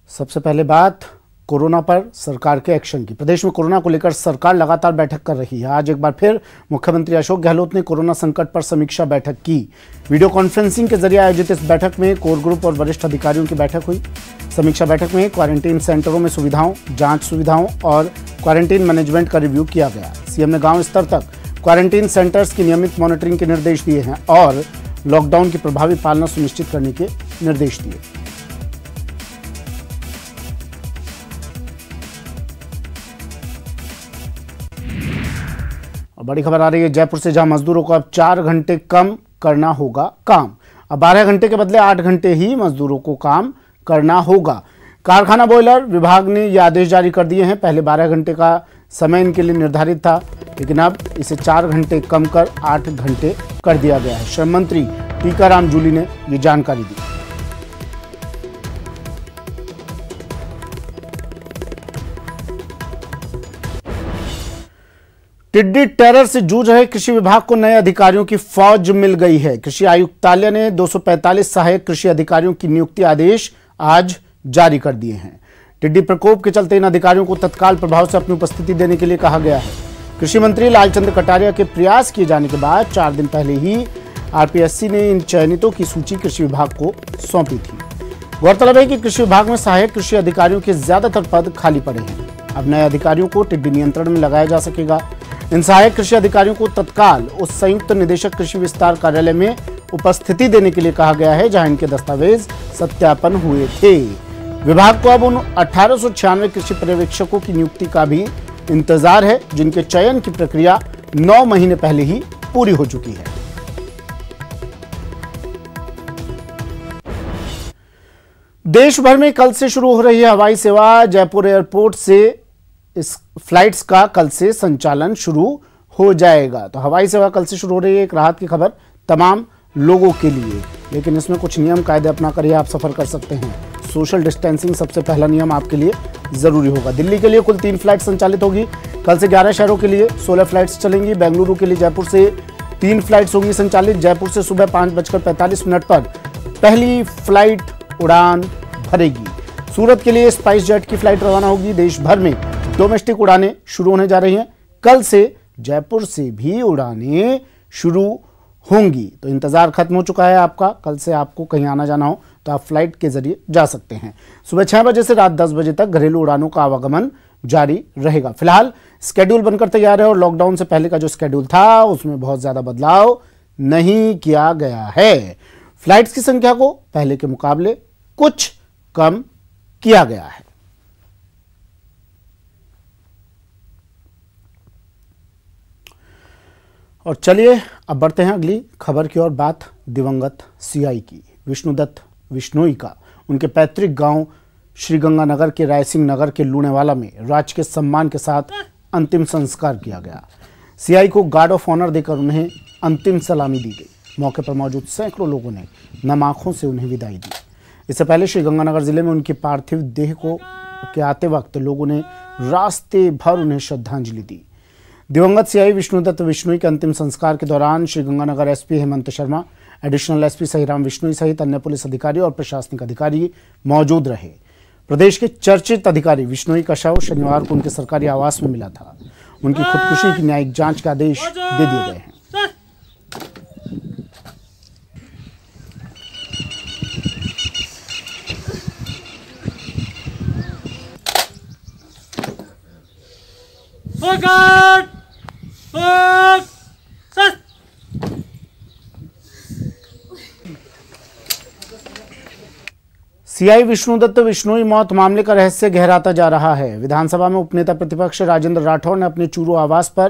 सबसे पहले बात कोरोना पर सरकार के एक्शन की। प्रदेश में कोरोना को लेकर सरकार लगातार बैठक कर रही है। आज एक बार फिर मुख्यमंत्री अशोक गहलोत ने कोरोना संकट पर समीक्षा बैठक की। वीडियो कॉन्फ्रेंसिंग के जरिए आयोजित इस बैठक में कोर ग्रुप और वरिष्ठ अधिकारियों की बैठक हुई। समीक्षा बैठक में क्वारंटीन सेंटरों में सुविधाओं, जांच सुविधाओं और क्वारंटीन मैनेजमेंट का रिव्यू किया गया। सीएम ने गाँव स्तर तक क्वारंटीन सेंटर्स की नियमित मॉनिटरिंग के निर्देश दिए हैं और लॉकडाउन की प्रभावी पालना सुनिश्चित करने के निर्देश दिए। बड़ी खबर आ रही है जयपुर से, जहां मजदूरों को अब 4 घंटे कम करना होगा काम। अब 12 घंटे के बदले 8 घंटे ही मजदूरों को काम करना होगा। कारखाना बॉयलर विभाग ने ये आदेश जारी कर दिए हैं। पहले 12 घंटे का समय इनके लिए निर्धारित था, लेकिन अब इसे 4 घंटे कम कर 8 घंटे कर दिया गया है। श्रम मंत्री टीकाराम जूली ने ये जानकारी दी। टिड्डी टेरर से जूझ रहे कृषि विभाग को नए अधिकारियों की फौज मिल गई है। कृषि आयुक्तालय ने 245 सहायक कृषि अधिकारियों की नियुक्ति आदेश आज जारी कर दिए हैं। टिड्डी प्रकोप के चलते इन अधिकारियों को तत्काल प्रभाव से अपनी उपस्थिति देने के लिए कहा गया है। कृषि मंत्री लालचंद्र कटारिया के प्रयास किए जाने के बाद 4 दिन पहले ही आरपीएससी ने इन चयनितों की सूची कृषि विभाग को सौंपी थी। गौरतलब है कि कृषि विभाग में सहायक कृषि अधिकारियों के ज्यादातर पद खाली पड़े हैं। अब नए अधिकारियों को टिड्डी नियंत्रण में लगाया जा सकेगा। इन सहायक कृषि अधिकारियों को तत्काल उस संयुक्त निदेशक कृषि विस्तार कार्यालय में उपस्थिति देने के लिए कहा गया है, जहां इनके दस्तावेज सत्यापन हुए थे। विभाग को अब उन 1896 कृषि पर्यवेक्षकों की नियुक्ति का भी इंतजार है, जिनके चयन की प्रक्रिया 9 महीने पहले ही पूरी हो चुकी है। देश भर में कल से शुरू हो रही है हवाई सेवा। जयपुर एयरपोर्ट से इस फ्लाइट्स का कल से संचालन शुरू हो जाएगा। तो हवाई सेवा कल से शुरू हो रही है, एक राहत की खबर तमाम लोगों के लिए, लेकिन इसमें कुछ नियम कायदे अपना कर आप सफर कर सकते हैं। सोशल डिस्टेंसिंग सबसे पहला नियम आपके लिए जरूरी होगा। दिल्ली के लिए कुल 3 फ्लाइट संचालित होगी। कल से 11 शहरों के लिए 16 फ्लाइट्स चलेंगी। बेंगलुरु के लिए जयपुर से 3 फ्लाइट्स होंगी संचालित। जयपुर से सुबह 5:45 पर पहली फ्लाइट उड़ान भरेगी। सूरत के लिए स्पाइस जेट की फ्लाइट रवाना होगी। देश भर में डोमेस्टिक उड़ानें शुरू होने जा रही हैं। कल से जयपुर से भी उड़ानें शुरू होंगी। तो इंतजार खत्म हो चुका है आपका। कल से आपको कहीं आना जाना हो तो आप फ्लाइट के जरिए जा सकते हैं। सुबह 6 बजे से रात 10 बजे तक घरेलू उड़ानों का आवागमन जारी रहेगा। फिलहाल स्केड्यूल बनकर तैयार है और लॉकडाउन से पहले का जो स्केड्यूल था उसमें बहुत ज्यादा बदलाव नहीं किया गया है। फ्लाइट्स की संख्या को पहले के मुकाबले कुछ कम किया गया है। और चलिए अब बढ़ते हैं अगली खबर की ओर। बात दिवंगत सीआई की, विष्णुदत्त विश्नोई का। उनके पैतृक गांव श्रीगंगानगर के रायसिंह नगर के लूणेवाला में राजकीय सम्मान के साथ अंतिम संस्कार किया गया। सीआई को गार्ड ऑफ ऑनर देकर उन्हें अंतिम सलामी दी गई। मौके पर मौजूद सैकड़ों लोगों ने नम आंखों से उन्हें विदाई दी। इससे पहले श्रीगंगानगर जिले में उनकी पार्थिव देह को के आते वक्त लोगों ने रास्ते भर उन्हें श्रद्धांजलि दी। दिवंगत सीआई विष्णुदत्त विश्नोई के अंतिम संस्कार के दौरान Sriganganagar SP Hemant Sharma, additional SP Sahiram Vishnoi सहित अन्य पुलिस अधिकारी और प्रशासनिक अधिकारी मौजूद रहे। प्रदेश के चर्चित अधिकारी विश्नोई का शव शनिवार को उनके सरकारी आवास में मिला था। उनकी खुदकुशी की न्यायिक जांच के आदेश दे दिए गए हैं। सीआई विष्णुदत्त विश्नोई मौत मामले का रहस्य गहराता जा रहा है। विधानसभा में उपनेता प्रतिपक्ष राजेंद्र राठौर ने अपने चूरू आवास पर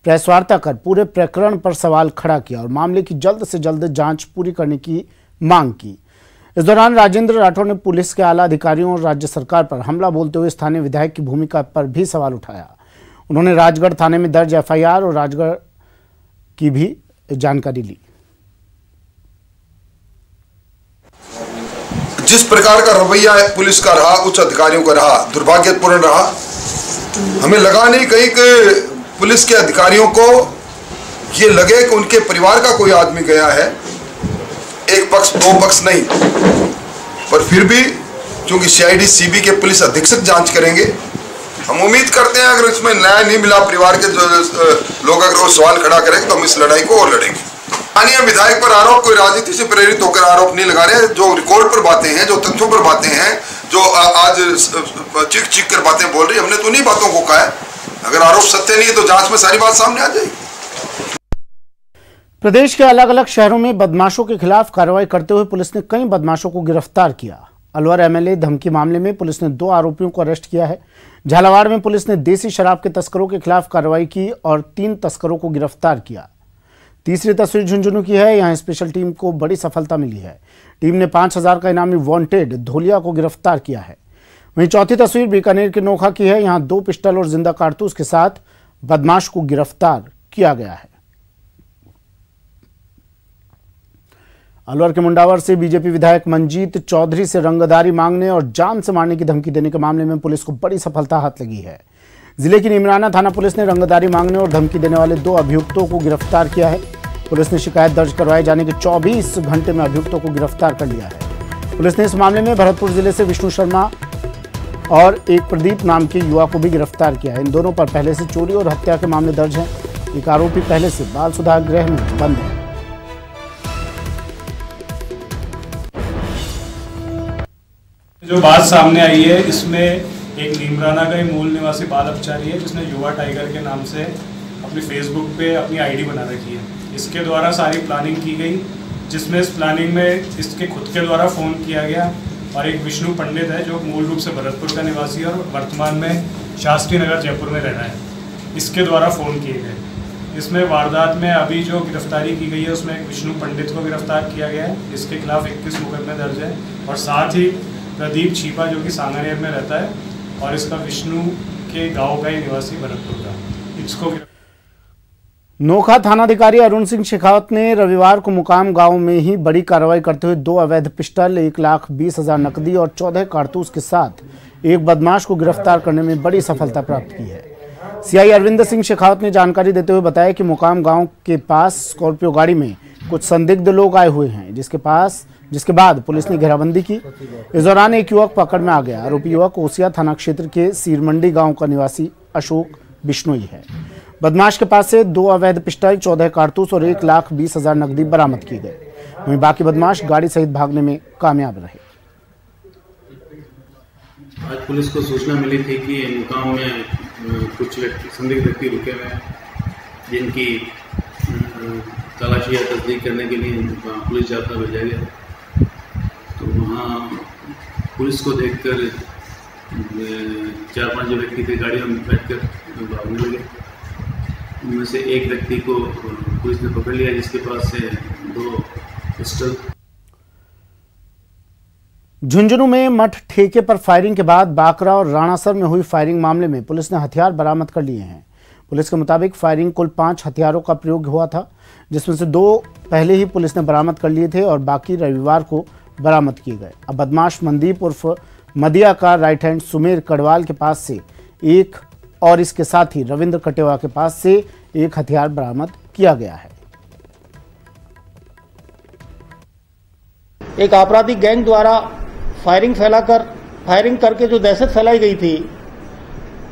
प्रेस वार्ता कर पूरे प्रकरण पर सवाल खड़ा किया और मामले की जल्द से जल्द जांच पूरी करने की मांग की। इस दौरान राजेंद्र राठौर ने पुलिस के आला अधिकारियों और राज्य सरकार पर हमला बोलते हुए स्थानीय विधायक की भूमिका पर भी सवाल उठाया। उन्होंने राजगढ़ थाने में दर्ज एफआईआर और राजगढ़ की भी जानकारी ली। जिस प्रकार का रवैया पुलिस का रहा, उच्च अधिकारियों का रहा, दुर्भाग्यपूर्ण रहा। हमें लगा नहीं कहीं कि पुलिस के अधिकारियों को ये लगे कि उनके परिवार का कोई आदमी गया है। एक पक्ष दो पक्ष नहीं, पर फिर भी क्योंकि सीआईडी सीबी के पुलिस अधीक्षक जांच करेंगे। हम उम्मीद करते हैं अगर इसमें न्याय नहीं मिला परिवार के जो लोग अगर वो सवाल खड़ा करेंगे तो हम इस लड़ाई को और लड़ेंगे। स्थानीय विधायक पर आरोप कोई राजनीति से प्रेरित होकर आरोप नहीं लगा रहे हैं। जो रिकॉर्ड पर बातें हैं, जो तथ्यों पर बातें हैं, जो आज चीख चीख कर बातें बोल रही, हमने तो उन्हीं बातों को कहा है। अगर आरोप सत्य नहीं है तो जांच में सारी बात सामने आ जाएगी। प्रदेश के अलग अलग शहरों में बदमाशों के खिलाफ कार्रवाई करते हुए पुलिस ने कई बदमाशों को गिरफ्तार किया। अलवर एमएलए धमकी मामले में पुलिस ने 2 आरोपियों को अरेस्ट किया है। झालावाड़ में पुलिस ने देसी शराब के तस्करों के खिलाफ कार्रवाई की और 3 तस्करों को गिरफ्तार किया। तीसरी तस्वीर झुंझुनू की है। यहां स्पेशल टीम को बड़ी सफलता मिली है। टीम ने 5000 का इनामी वांटेड धोलिया को गिरफ्तार किया है। वहीं चौथी तस्वीर बीकानेर के नोखा की है। यहां 2 पिस्टल और जिंदा कारतूस के साथ बदमाश को गिरफ्तार किया गया है। अलवर के मुंडावर से बीजेपी विधायक मंजीत चौधरी से रंगदारी मांगने और जान से मारने की धमकी देने के मामले में पुलिस को बड़ी सफलता हाथ लगी है। जिले की निमराना थाना पुलिस ने रंगदारी मांगने और धमकी देने वाले 2 अभियुक्तों को गिरफ्तार किया है। पुलिस ने शिकायत दर्ज करवाए जाने के 24 घंटे में अभियुक्तों को गिरफ्तार कर लिया है। पुलिस ने इस मामले में भरतपुर जिले से विष्णु शर्मा और एक प्रदीप नाम के युवा को भी गिरफ्तार किया है। इन दोनों पर पहले से चोरी और हत्या के मामले दर्ज हैं। एक आरोपी पहले से बाल सुधार गृह में बंद है। जो बात सामने आई है इसमें एक नीमराना का ही मूल निवासी बाल अपचारी है जिसने युवा टाइगर के नाम से अपनी फेसबुक पे अपनी आईडी बना रखी है। इसके द्वारा सारी प्लानिंग की गई, जिसमें इस प्लानिंग में इसके खुद के द्वारा फ़ोन किया गया और एक विष्णु पंडित है जो मूल रूप से भरतपुर का निवासी और वर्तमान में शास्त्री नगर जयपुर में रहना है, इसके द्वारा फ़ोन किए गए। इसमें वारदात में अभी जो गिरफ्तारी की गई है उसमें एक विष्णु पंडित को गिरफ्तार किया गया है। इसके खिलाफ 21 मुकदमे दर्ज है और साथ ही प्रदीप छिपा जो कि सांगानेर में रहता है और इसका विष्णु के गांव का ही निवासी भरतपुर का, इसको नोखा थानाधिकारी अरुण सिंह शेखावत ने रविवार को मुकाम गांव में ही बड़ी कार्रवाई करते हुए 2 अवैध पिस्टल, 1,20,000 नकदी और 14 कारतूस के साथ एक बदमाश को गिरफ्तार करने में बड़ी सफलता प्राप्त की है। सीआई अरविंद सिंह शेखावत ने जानकारी देते हुए बताया कि मुकाम गांव के पास स्कॉर्पियो गाड़ी में कुछ संदिग्ध लोग आए हुए हैं, जिसके बाद पुलिस ने घेराबंदी की। इस दौरान एक युवक पकड़ में आ गया। आरोपी युवक ओसिया थाना क्षेत्र के सीरमंडी गांव का निवासी अशोक बिश्नोई है। बदमाश के पास से 2 अवैध पिस्टल, 14 कारतूस और 1,20,000 नकदी बरामद की गई। वहीं बाकी बदमाश गाड़ी सहित भागने में कामयाब रहे। आज पुलिस को सूचना मिली थी कि मुकाम में कुछ संदिग्ध व्यक्ति रुके हुए हैं जिनकी तलाशी या तस्दीक करने के लिए पुलिस जाब्ता भेजा गया। तो वहाँ पुलिस को देखकर 4-5 जो व्यक्ति थे गाड़ियों में बैठकर भागने लगे। उनमें से एक व्यक्ति को पुलिस ने पकड़ लिया जिसके पास से 2 पिस्टल। झुंझुनू में मठ ठेके पर फायरिंग के बाद बाकरा और राणासर में हुई फायरिंग मामले में पुलिस ने हथियार बरामद कर लिए हैं। पुलिस के मुताबिक फायरिंग कुल 5 हथियारों का प्रयोग हुआ था, जिसमें से 2 पहले ही पुलिस ने बरामद कर लिए थे और बाकी रविवार को बरामद किए गए। अब बदमाश मनदीप उर्फ मदिया का राइट हैंड सुमेर कड़वाल के पास से एक और इसके साथ ही रविंद्र कटेवा के पास से एक हथियार बरामद किया गया है। एक आपराधिक गैंग द्वारा फायरिंग करके जो दहशत फैलाई गई थी,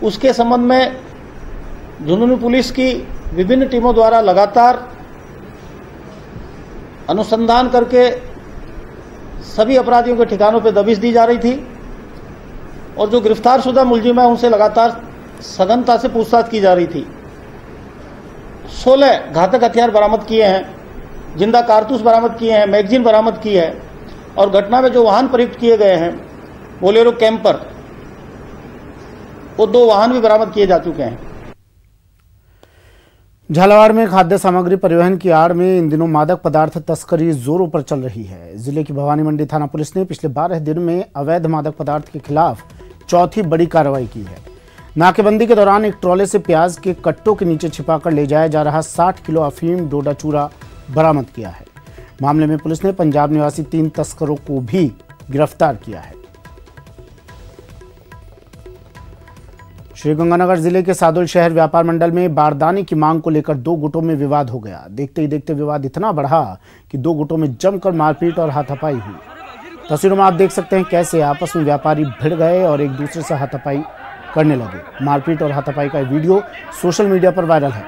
उसके संबंध में झुंझुनू पुलिस की विभिन्न टीमों द्वारा लगातार अनुसंधान करके सभी अपराधियों के ठिकानों पर दबिश दी जा रही थी और जो गिरफ्तारशुदा मुलजिम है उनसे लगातार सघनता से पूछताछ की जा रही थी। 16 घातक हथियार बरामद किए हैं, जिंदा कारतूस बरामद किए हैं, मैगजीन बरामद की है और घटना में जो वाहन प्रयुक्त किए गए हैं बोलेरो कैंपर, वो 2 वाहन भी बरामद किए जा चुके हैं। झालावाड़ में खाद्य सामग्री परिवहन की आड़ में इन दिनों मादक पदार्थ तस्करी जोरों पर चल रही है। जिले की भवानी मंडी थाना पुलिस ने पिछले 12 दिन में अवैध मादक पदार्थ के खिलाफ चौथी बड़ी कार्रवाई की है। नाकेबंदी के दौरान एक ट्रॉले से प्याज के कट्टों के नीचे छिपाकर ले जाया जा रहा 60 किलो अफीम डोडा चूरा बरामद किया है। मामले में पुलिस ने पंजाब निवासी 3 तस्करों को भी गिरफ्तार किया है। श्रीगंगानगर जिले के सादुल शहर व्यापार मंडल में बारदाने की मांग को लेकर 2 गुटों में विवाद हो गया। देखते ही देखते विवाद इतना बढ़ा कि 2 गुटों में जमकर मारपीट और हाथापाई हुई। तस्वीरों में आप देख सकते हैं कैसे आपस में व्यापारी भिड़ गए और एक दूसरे से हाथापाई करने लगे। मारपीट और हाथापाई का वीडियो सोशल मीडिया पर वायरल है।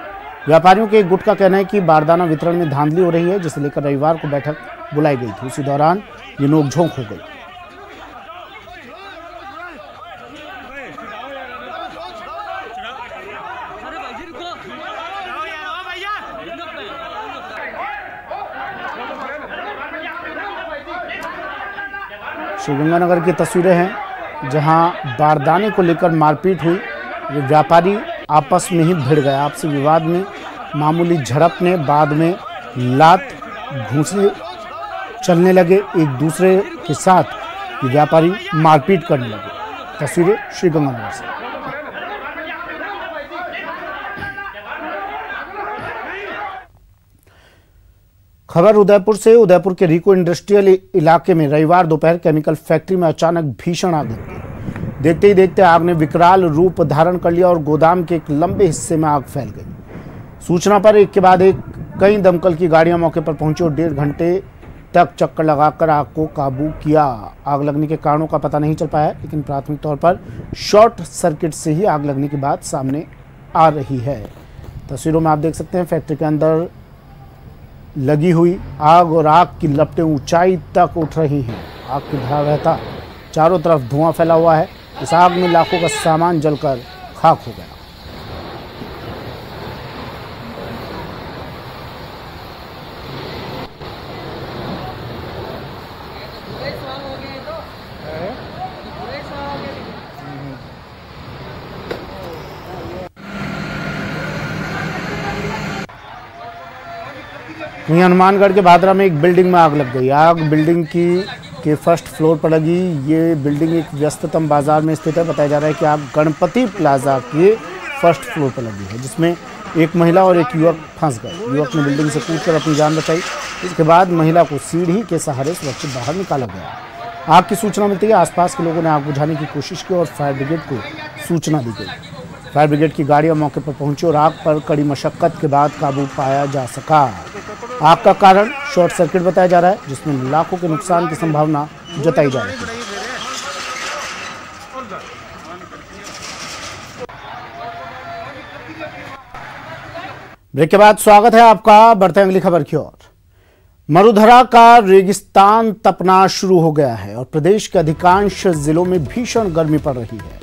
व्यापारियों के एक गुट का कहना है कि बारदाना वितरण में धांधली हो रही है, जिसे लेकर रविवार को बैठक बुलाई गई थी। उसी दौरान ये नोकझोंक हो गई। श्रीगंगानगर की तस्वीरें हैं जहां बारदाने को लेकर मारपीट हुई। व्यापारी आपस में ही भिड़ गए। आपसी विवाद में मामूली झड़प ने बाद में लात घूंसे चलने लगे। एक दूसरे के साथ व्यापारी मारपीट करने लगे। तस्वीरें श्रीगंगानगर से। खबर उदयपुर से। उदयपुर के रिको इंडस्ट्रियल इलाके में रविवार दोपहर केमिकल फैक्ट्री में अचानक भीषण आग लग गई। देखते ही देखते आग ने विकराल रूप धारण कर लिया और गोदाम के एक लंबे हिस्से में आग फैल गई। सूचना पर एक के बाद एक कई दमकल की गाड़ियां मौके पर पहुंची और 1.5 घंटे तक चक्कर लगाकर आग को काबू किया। आग लगने के कारणों का पता नहीं चल पाया, लेकिन प्राथमिक तौर पर शॉर्ट सर्किट से ही आग लगने की बात सामने आ रही है। तस्वीरों में आप देख सकते हैं फैक्ट्री के अंदर लगी हुई आग और आग की लपटें ऊंचाई तक उठ रही हैं। आग की भयावहता, चारों तरफ धुआं फैला हुआ है। इस आग में लाखों का सामान जलकर खाक हो गया। वहीं हनुमानगढ़ के भादरा में एक बिल्डिंग में आग लग गई। आग बिल्डिंग के फर्स्ट फ्लोर पर लगी। ये बिल्डिंग एक व्यस्ततम बाजार में स्थित है। बताया जा रहा है कि आग गणपति प्लाजा के फर्स्ट फ्लोर पर लगी है, जिसमें एक महिला और एक युवक फंस गए। युवक ने बिल्डिंग से कूदकर अपनी जान बचाई। इसके बाद महिला को सीढ़ी के सहारे सुरक्षित बाहर निकाला गया। आग की सूचना मिलती है आसपास के लोगों ने आग बुझाने की कोशिश की और फायर ब्रिगेड को सूचना दी गई। फायर ब्रिगेड की गाड़ियां मौके पर पहुंची और आग पर कड़ी मशक्कत के बाद काबू पाया जा सका। आग का कारण शॉर्ट सर्किट बताया जा रहा है, जिसमें लाखों के नुकसान की संभावना जताई जा रही है। ब्रेक के बाद स्वागत है आपका। बढ़ते हैं अगली खबर की ओर। मरुधरा का रेगिस्तान तपना शुरू हो गया है और प्रदेश के अधिकांश जिलों में भीषण गर्मी पड़ रही है।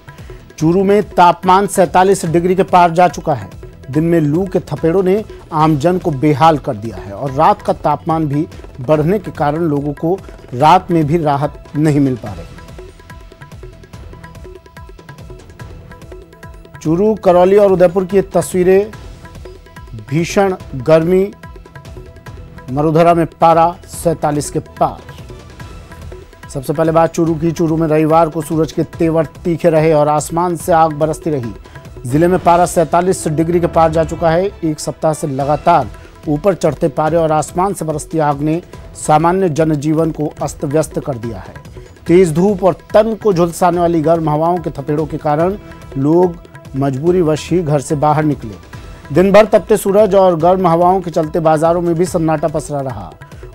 चूरू में तापमान 47 डिग्री के पार जा चुका है। दिन में लू के थपेड़ों ने आमजन को बेहाल कर दिया है और रात का तापमान भी बढ़ने के कारण लोगों को रात में भी राहत नहीं मिल पा रही। चूरू, करौली और उदयपुर की तस्वीरें। भीषण गर्मी, मरुधरा में पारा 47 के पार। सबसे पहले बात चूरू की। चूरू में रविवार को सूरज के तेवर तीखे रहे और आसमान से आग बरसती रही। जिले में पारा 47 डिग्री के पार जा चुका है। एक सप्ताह से लगातार ऊपर चढ़ते पारे और आसमान से बरसती आग ने सामान्य जनजीवन को अस्त व्यस्त कर दिया है। तेज धूप और तन को झुलसाने वाली गर्म हवाओं के थपेड़ों के कारण लोग मजबूरीवश ही घर से बाहर निकले। दिन भर तपते सूरज और गर्म हवाओं के चलते बाजारों में भी सन्नाटा पसरा रहा।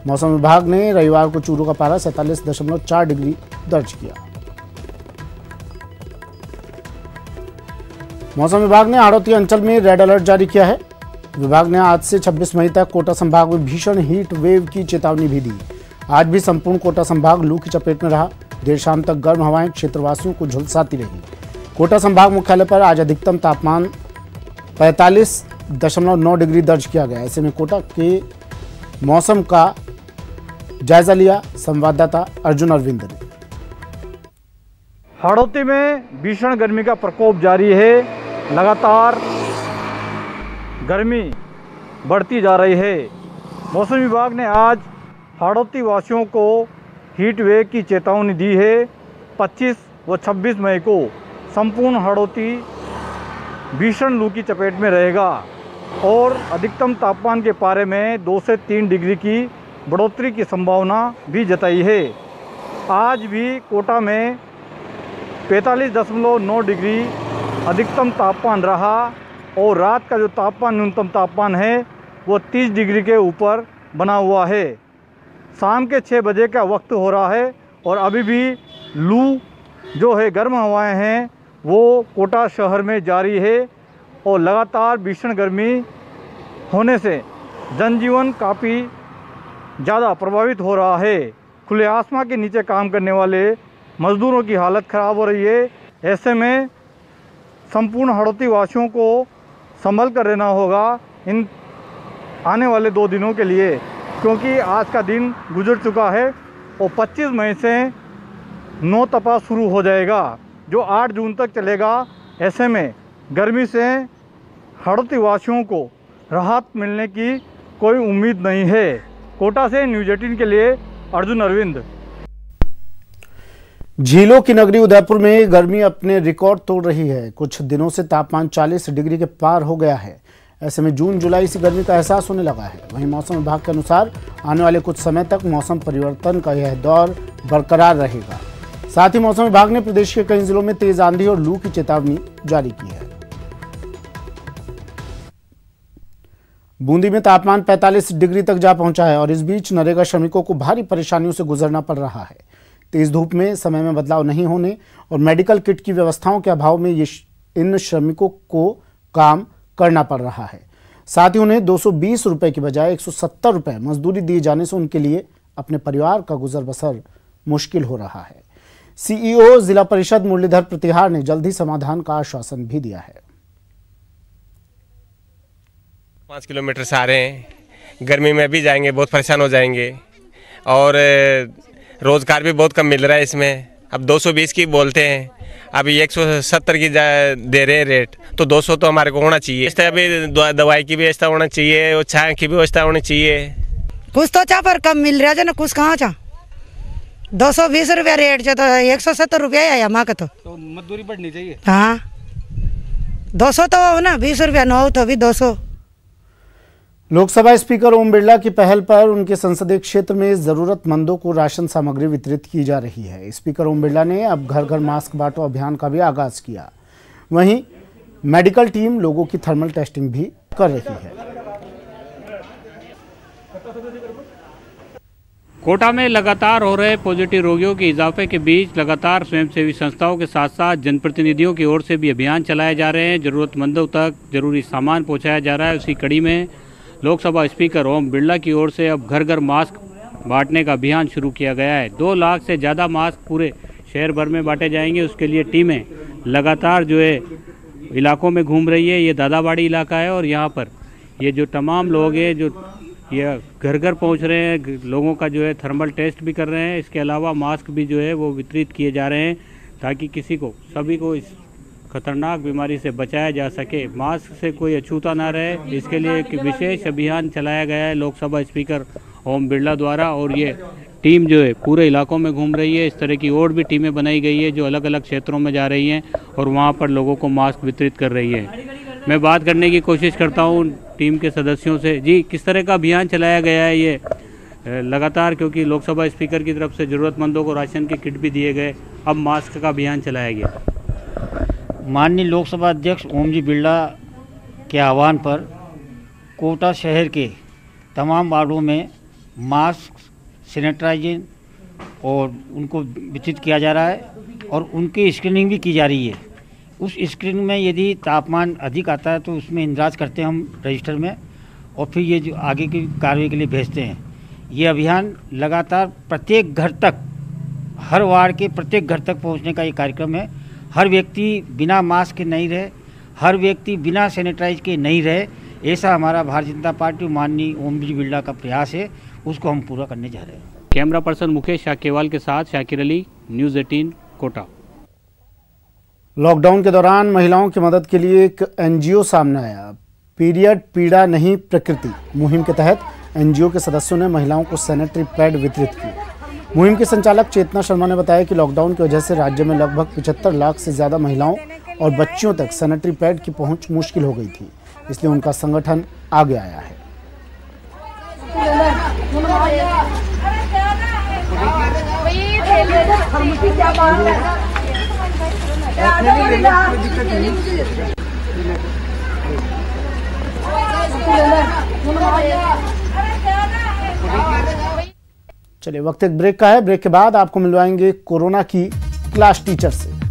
मौसम विभाग ने रविवार को चूरू का पारा 47.4 डिग्री दर्ज किया। मौसम विभाग ने हाड़ौती अंचल में रेड अलर्ट जारी किया है। विभाग ने आज से 26 मई तक कोटा संभाग में भीषण हीट वेव की चेतावनी भी दी। आज भी संपूर्ण कोटा संभाग लू की चपेट में रहा। देर शाम तक गर्म हवाएं क्षेत्रवासियों को झुलसाती रही। कोटा संभाग मुख्यालय पर आज अधिकतम तापमान 45.9 डिग्री दर्ज किया गया। ऐसे में कोटा के मौसम का जायजा लिया संवाददाता अर्जुन अरविंद ने। हाड़ौती में भीषण गर्मी का प्रकोप जारी है। लगातार गर्मी बढ़ती जा रही है। मौसम विभाग ने आज हाड़ौती वासियों को हीट वेव की चेतावनी दी है। 25 व 26 मई को संपूर्ण हाड़ौती भीषण लू की चपेट में रहेगा और अधिकतम तापमान के पारे में 2 से 3 डिग्री की बढ़ोतरी की संभावना भी जताई है। आज भी कोटा में 45.9 डिग्री अधिकतम तापमान रहा और रात का जो तापमान न्यूनतम तापमान है वो 30 डिग्री के ऊपर बना हुआ है। शाम के 6 बजे का वक्त हो रहा है और अभी भी लू जो है, गर्म हवाएं हैं, वो कोटा शहर में जारी है और लगातार भीषण गर्मी होने से जनजीवन काफ़ी ज़्यादा प्रभावित हो रहा है। खुले आसमान के नीचे काम करने वाले मज़दूरों की हालत ख़राब हो रही है। ऐसे में संपूर्ण हड़ौती वासियों को संभल कर रहना होगा इन आने वाले 2 दिनों के लिए, क्योंकि आज का दिन गुजर चुका है और 25 मई से नौ तपा शुरू हो जाएगा जो 8 जून तक चलेगा। ऐसे में गर्मी से हड़ौती वासियों को राहत मिलने की कोई उम्मीद नहीं है। कोटा से न्यूज़ 18 के लिए अर्जुन अरविंद। झीलों की नगरी उदयपुर में गर्मी अपने रिकॉर्ड तोड़ रही है। कुछ दिनों से तापमान 40 डिग्री के पार हो गया है। ऐसे में जून जुलाई से गर्मी का एहसास होने लगा है। वहीं मौसम विभाग के अनुसार आने वाले कुछ समय तक मौसम परिवर्तन का यह दौर बरकरार रहेगा। साथ ही मौसम विभाग ने प्रदेश के कई जिलों में तेज आंधी और लू की चेतावनी जारी की है। बूंदी में तापमान 45 डिग्री तक जा पहुंचा है और इस बीच नरेगा श्रमिकों को भारी परेशानियों से गुजरना पड़ रहा है। तेज धूप में समय में बदलाव नहीं होने और मेडिकल किट की व्यवस्थाओं के अभाव में इन श्रमिकों को काम करना पड़ रहा है। साथ ही उन्हें 220 रुपए की बजाय 170 रुपए मजदूरी दिए जाने से उनके लिए अपने परिवार का गुजर बसर मुश्किल हो रहा है। सीईओ जिला परिषद मुरलीधर प्रतिहार ने जल्द ही समाधान का आश्वासन भी दिया है। 5 किलोमीटर से आ रहे हैं, गर्मी में भी जाएंगे, बहुत परेशान हो जाएंगे और रोजगार भी बहुत कम मिल रहा है इसमें। अब 220 की बोलते हैं, अभी 170 की दे रहे हैं रेट, तो 200 तो हमारे को होना चाहिए। इस तरह भी दवाई की व्यवस्था होना चाहिए और चाय की व्यवस्था होनी चाहिए। कुछ तो चाह पर कम मिल रहा है ना, कुछ कहाँ चाह 220 रुपया रेट जो तो 170 रुपया है माँ का तो मजदूरी बढ़नी चाहिए। हाँ 200 तो हो ना, 20 रुपया न हो तो भी 200। लोकसभा स्पीकर ओम बिरला की पहल पर उनके संसदीय क्षेत्र में जरूरतमंदों को राशन सामग्री वितरित की जा रही है। स्पीकर ओम बिरला ने अब घर घर मास्क बांटो अभियान का भी आगाज किया। वहीं मेडिकल टीम लोगों की थर्मल टेस्टिंग भी कर रही है। कोटा में लगातार हो रहे पॉजिटिव रोगियों के इजाफे के बीच लगातार स्वयंसेवी संस्थाओं के साथ साथ जनप्रतिनिधियों की ओर से भी अभियान चलाए जा रहे हैं। जरूरतमंदों तक जरूरी सामान पहुंचाया जा रहा है। उसी कड़ी में लोकसभा स्पीकर ओम बिरला की ओर से अब घर घर मास्क बांटने का अभियान शुरू किया गया है। 2 लाख से ज़्यादा मास्क पूरे शहर भर में बांटे जाएंगे। उसके लिए टीमें लगातार जो है इलाकों में घूम रही है। ये दादाबाड़ी इलाका है और यहाँ पर ये जो तमाम लोग हैं जो ये घर घर पहुँच रहे हैं, लोगों का जो है थर्मल टेस्ट भी कर रहे हैं। इसके अलावा मास्क भी जो है वो वितरित किए जा रहे हैं ताकि सभी को इस खतरनाक बीमारी से बचाया जा सके, मास्क से कोई अछूता ना रहे। इसके लिए एक विशेष अभियान चलाया गया है लोकसभा स्पीकर ओम बिरला द्वारा और ये टीम जो है पूरे इलाकों में घूम रही है। इस तरह की और भी टीमें बनाई गई है जो अलग अलग क्षेत्रों में जा रही हैं और वहाँ पर लोगों को मास्क वितरित कर रही है। मैं बात करने की कोशिश करता हूँ टीम के सदस्यों से। जी, किस तरह का अभियान चलाया गया है ये लगातार, क्योंकि लोकसभा स्पीकर की तरफ से ज़रूरतमंदों को राशन के किट भी दिए गए, अब मास्क का अभियान चलाया गया। माननीय लोकसभा अध्यक्ष ओम जी बिरला के आह्वान पर कोटा शहर के तमाम वार्डों में मास्क, सैनिटाइजर और उनको वितरित किया जा रहा है और उनकी स्क्रीनिंग भी की जा रही है। उस स्क्रीनिंग में यदि तापमान अधिक आता है तो उसमें इंदराज करते हैं हम रजिस्टर में और फिर ये जो आगे की कार्रवाई के लिए भेजते हैं। ये अभियान लगातार प्रत्येक घर तक, हर वार्ड के प्रत्येक घर तक पहुंचने का ये कार्यक्रम है। हर व्यक्ति बिना मास्क के नहीं रहे, हर व्यक्ति बिना सैनिटाइज के नहीं रहे, ऐसा हमारा भारतीय जनता पार्टी माननीय ओम जी बिरला का प्रयास है, उसको हम पूरा करने जा रहे हैं। कैमरा पर्सन मुकेश शाकेवाल के साथ शाकिर अली, न्यूज़ 18 कोटा। लॉकडाउन के दौरान महिलाओं की मदद के लिए एक एनजीओ सामने आया। पीरियड पीड़ा नहीं प्रकृति मुहिम के तहत एनजीओ के सदस्यों ने महिलाओं को सैनिटरी पैड वितरित किए। मुहिम के संचालक चेतना शर्मा ने बताया कि लॉकडाउन की वजह से राज्य में लगभग 75 लाख से ज़्यादा महिलाओं और बच्चियों तक सैनिटरी पैड की पहुंच मुश्किल हो गई थी, इसलिए उनका संगठन आगे आया है। चलिए वक्त एक ब्रेक का है। ब्रेक के बाद आपको मिलवाएंगे कोरोना की क्लास टीचर से।